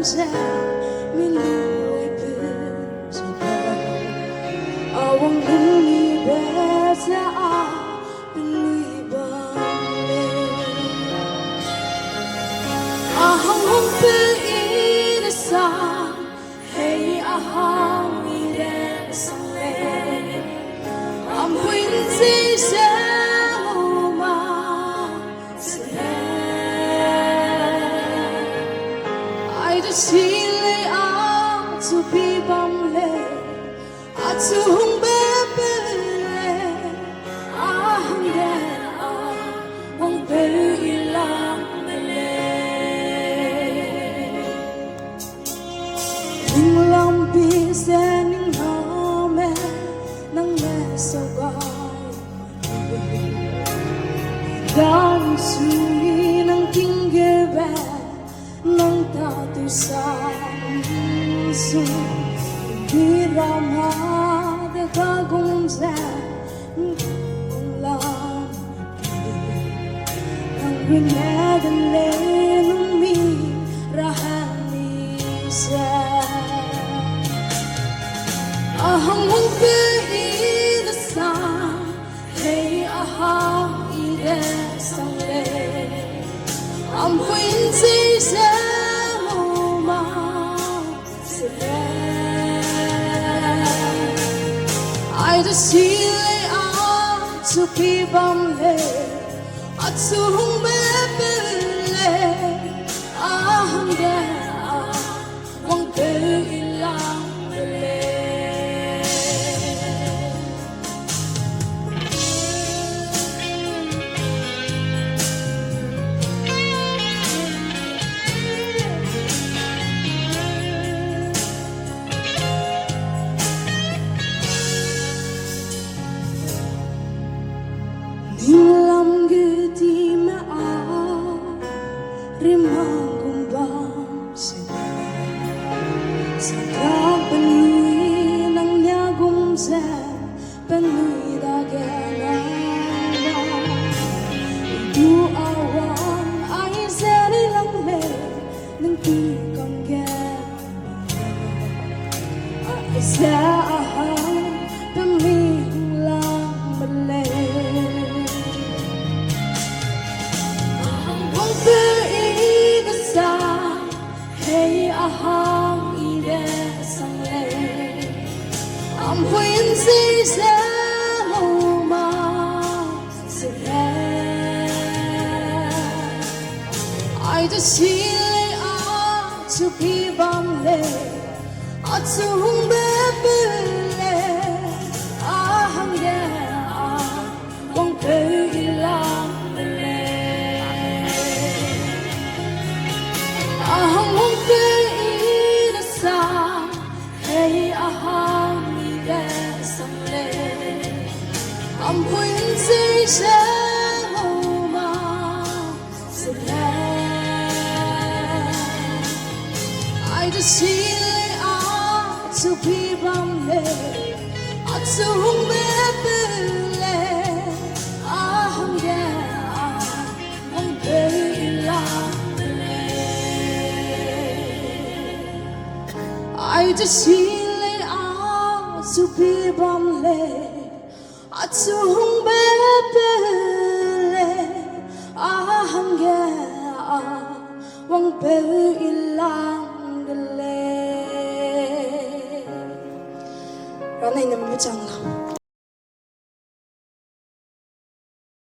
sẽ mi lùi về rồi awang ini beza beli bale ahang hong pe ina sa hey ahang ina sang le am quên gì sẽ chỉ lấy áo zu bi bam le a zu hung be be le a hung de a hung be ilang le ning lam bi se ning ha me nang me so bai dan su ni nang king ge ba nang ta tu sa su di rama de ka gum za la nang ringa de le nung mi rahani sa ahang hung pe I the sa hey aha I de sang le am quên gì sẽ I just see lay out to be bum le at to hung be le ahang de wang be ilang le Nilam gedi ma a rimang gumbang sini Sakra penui nang nyagum se penui dagana Idu awan ai seri lang le nang ti kong ge ai sa ahang penui lang mele hey ahang ide sang le am quên gì sẽ ma sẽ I just see lay out to be bum le at to hung be be le ahang de wang pe ilang le ahang hung pe ina sa hey ahang ide sang le am quên gì sẽ ma sẽ I just see lay out to be bum le at to hung be be le ahang de wang pe ilang I just see lay out to be bum le at to hung be be le ahang ge wang pe ilang le Rana inam mu chang